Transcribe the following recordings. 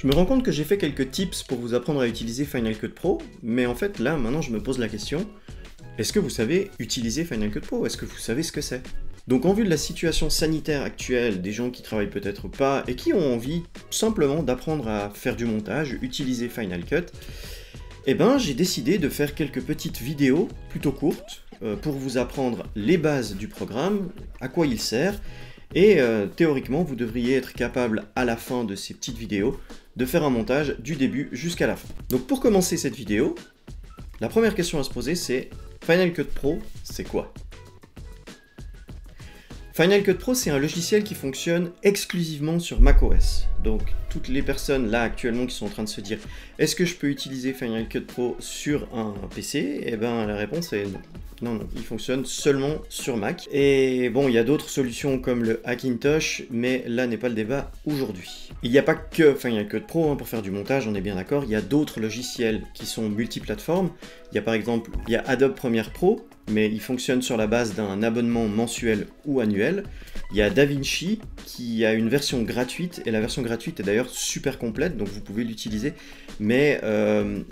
Je me rends compte que j'ai fait quelques tips pour vous apprendre à utiliser Final Cut Pro, mais en fait là, maintenant je me pose la question, est-ce que vous savez utiliser Final Cut Pro? Est-ce que vous savez ce que c'est? Donc en vue de la situation sanitaire actuelle, des gens qui travaillent peut-être pas et qui ont envie simplement d'apprendre à faire du montage, utiliser Final Cut, eh ben j'ai décidé de faire quelques petites vidéos plutôt courtes pour vous apprendre les bases du programme, à quoi il sert, et théoriquement vous devriez être capable à la fin de ces petites vidéos de faire un montage du début jusqu'à la fin. Donc pour commencer cette vidéo, la première question à se poser c'est Final Cut Pro, c'est quoi? Final Cut Pro, c'est un logiciel qui fonctionne exclusivement sur macOS. Donc, toutes les personnes là actuellement qui sont en train de se dire « Est-ce que je peux utiliser Final Cut Pro sur un PC ?» Eh ben, la réponse est non. Non, il fonctionne seulement sur Mac. Et bon, il y a d'autres solutions comme le Hackintosh, mais là n'est pas le débat aujourd'hui. Il n'y a pas que Final Cut Pro pour faire du montage, on est bien d'accord. Il y a d'autres logiciels qui sont multiplateformes. Il y a par exemple, Adobe Premiere Pro, mais il fonctionne sur la base d'un abonnement mensuel ou annuel. Il y a DaVinci qui a une version gratuite, et la version gratuite est d'ailleurs super complète, donc vous pouvez l'utiliser, mais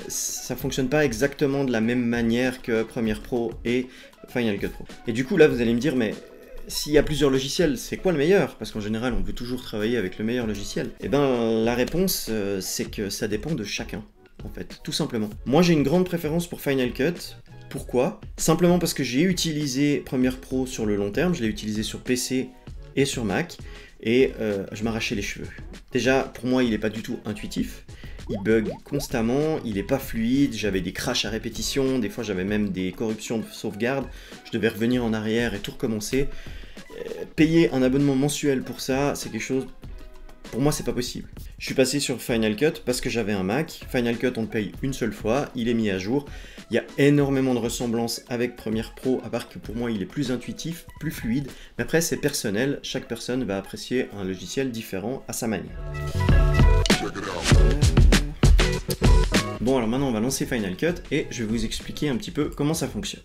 ça fonctionne pas exactement de la même manière que Premiere Pro et Final Cut Pro. Et du coup là vous allez me dire, mais s'il y a plusieurs logiciels, c'est quoi le meilleur? Parce qu'en général on veut toujours travailler avec le meilleur logiciel. Et ben la réponse c'est que ça dépend de chacun, en fait, tout simplement. Moi j'ai une grande préférence pour Final Cut. Pourquoi? Simplement parce que j'ai utilisé Premiere Pro sur le long terme, je l'ai utilisé sur PC et sur Mac, et je m'arrachais les cheveux. Déjà, pour moi, il n'est pas du tout intuitif, il bug constamment, il n'est pas fluide, j'avais des crashs à répétition, des fois j'avais même des corruptions de sauvegarde, je devais revenir en arrière et tout recommencer. Payer un abonnement mensuel pour ça, c'est quelque chose... Pour moi, c'est pas possible. Je suis passé sur Final Cut parce que j'avais un Mac. Final Cut, on le paye une seule fois, il est mis à jour. Il y a énormément de ressemblances avec Premiere Pro, à part que pour moi, il est plus intuitif, plus fluide. Mais après, c'est personnel. Chaque personne va apprécier un logiciel différent à sa manière. Bon, alors maintenant, on va lancer Final Cut et je vais vous expliquer un petit peu comment ça fonctionne.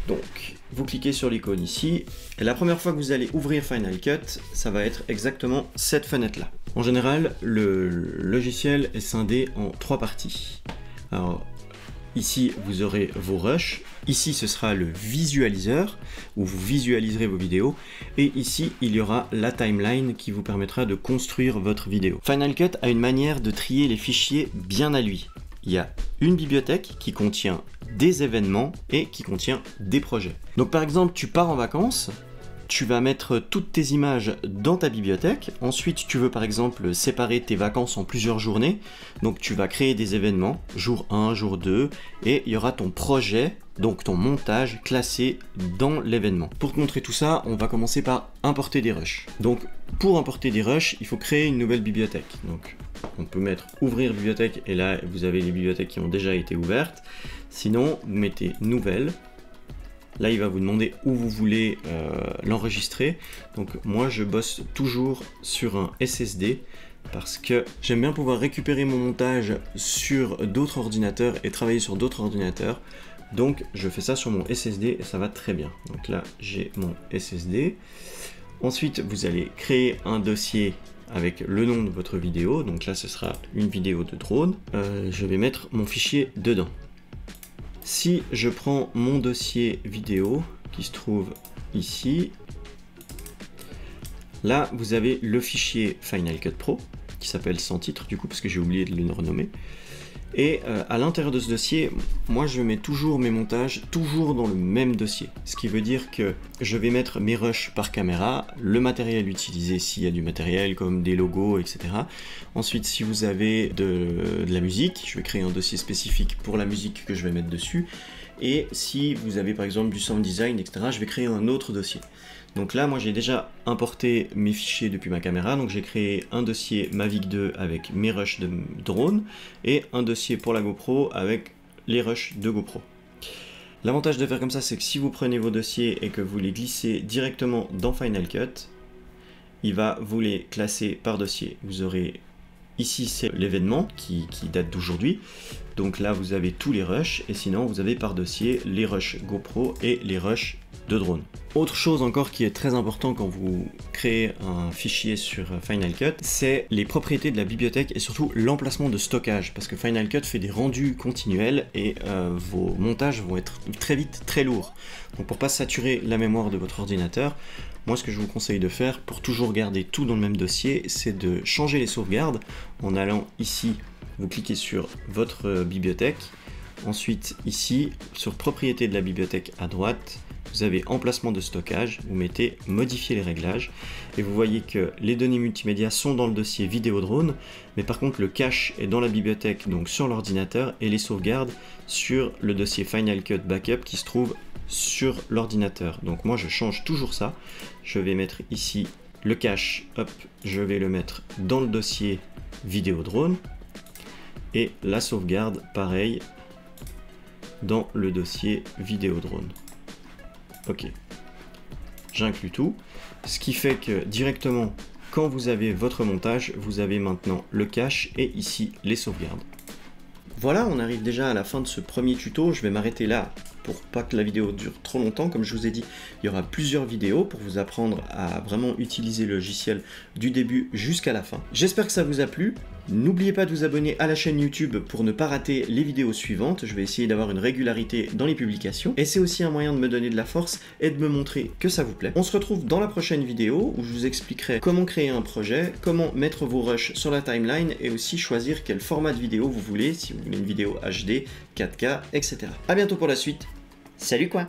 Donc, vous cliquez sur l'icône ici, et la première fois que vous allez ouvrir Final Cut, ça va être exactement cette fenêtre-là. En général, le logiciel est scindé en 3 parties. Alors, ici, vous aurez vos rushs, ici, ce sera le visualiseur, où vous visualiserez vos vidéos, et ici, il y aura la timeline qui vous permettra de construire votre vidéo. Final Cut a une manière de trier les fichiers bien à lui. Il y a une bibliothèque qui contient des événements et qui contient des projets. Donc par exemple, tu pars en vacances, tu vas mettre toutes tes images dans ta bibliothèque, ensuite tu veux par exemple séparer tes vacances en plusieurs journées, donc tu vas créer des événements, jour 1, jour 2, et il y aura ton projet, donc ton montage classé dans l'événement. Pour te montrer tout ça, on va commencer par importer des rushs. Donc pour importer des rushs, il faut créer une nouvelle bibliothèque. Donc on peut mettre ouvrir bibliothèque, et là vous avez les bibliothèques qui ont déjà été ouvertes. Sinon, vous mettez nouvelle. Là, il va vous demander où vous voulez l'enregistrer. Donc moi, je bosse toujours sur un SSD parce que j'aime bien pouvoir récupérer mon montage sur d'autres ordinateurs et travailler sur d'autres ordinateurs. Donc je fais ça sur mon SSD et ça va très bien. Donc là, j'ai mon SSD. Ensuite, vous allez créer un dossier avec le nom de votre vidéo. Donc là, ce sera une vidéo de drone. Je vais mettre mon fichier dedans. Si je prends mon dossier vidéo qui se trouve ici, là vous avez le fichier Final Cut Pro qui s'appelle sans titre du coup parce que j'ai oublié de le renommer. Et à l'intérieur de ce dossier, moi je mets toujours mes montages toujours dans le même dossier. Ce qui veut dire que je vais mettre mes rushs par caméra, le matériel utilisé s'il y a du matériel comme des logos, etc. Ensuite, si vous avez de la musique, je vais créer un dossier spécifique pour la musique que je vais mettre dessus. Et si vous avez par exemple du sound design, etc., je vais créer un autre dossier. Donc là, moi j'ai déjà importé mes fichiers depuis ma caméra, donc j'ai créé un dossier Mavic 2 avec mes rushs de drone et un dossier pour la GoPro avec les rushs de GoPro. L'avantage de faire comme ça, c'est que si vous prenez vos dossiers et que vous les glissez directement dans Final Cut, il va vous les classer par dossier. Vous aurez ici, c'est l'événement qui date d'aujourd'hui. Donc là, vous avez tous les rushs et sinon, vous avez par dossier les rushs GoPro et les rushs de drone. Autre chose encore qui est très important quand vous créez un fichier sur Final Cut, c'est les propriétés de la bibliothèque et surtout l'emplacement de stockage, parce que Final Cut fait des rendus continuels et vos montages vont être très vite très lourds. Donc pour pas saturer la mémoire de votre ordinateur, moi ce que je vous conseille de faire pour toujours garder tout dans le même dossier, c'est de changer les sauvegardes en allant ici, vous cliquez sur votre bibliothèque, ensuite ici sur propriétés de la bibliothèque à droite, vous avez emplacement de stockage, vous mettez modifier les réglages et vous voyez que les données multimédia sont dans le dossier vidéo drone, mais par contre le cache est dans la bibliothèque, donc sur l'ordinateur, et les sauvegardes sur le dossier Final Cut Backup qui se trouve sur l'ordinateur. Donc moi je change toujours ça, je vais mettre ici le cache, hop, je vais le mettre dans le dossier vidéo drone et la sauvegarde pareil dans le dossier vidéo drone. Ok, j'inclus tout, ce qui fait que directement quand vous avez votre montage, vous avez maintenant le cache et ici les sauvegardes. Voilà, on arrive déjà à la fin de ce premier tuto, je vais m'arrêter là pour pas que la vidéo dure trop longtemps. Comme je vous ai dit, il y aura plusieurs vidéos pour vous apprendre à vraiment utiliser le logiciel du début jusqu'à la fin. J'espère que ça vous a plu. N'oubliez pas de vous abonner à la chaîne YouTube pour ne pas rater les vidéos suivantes. Je vais essayer d'avoir une régularité dans les publications. Et c'est aussi un moyen de me donner de la force et de me montrer que ça vous plaît. On se retrouve dans la prochaine vidéo où je vous expliquerai comment créer un projet, comment mettre vos rushs sur la timeline et aussi choisir quel format de vidéo vous voulez, si vous voulez une vidéo HD, 4K, etc. A bientôt pour la suite. Salut quoi!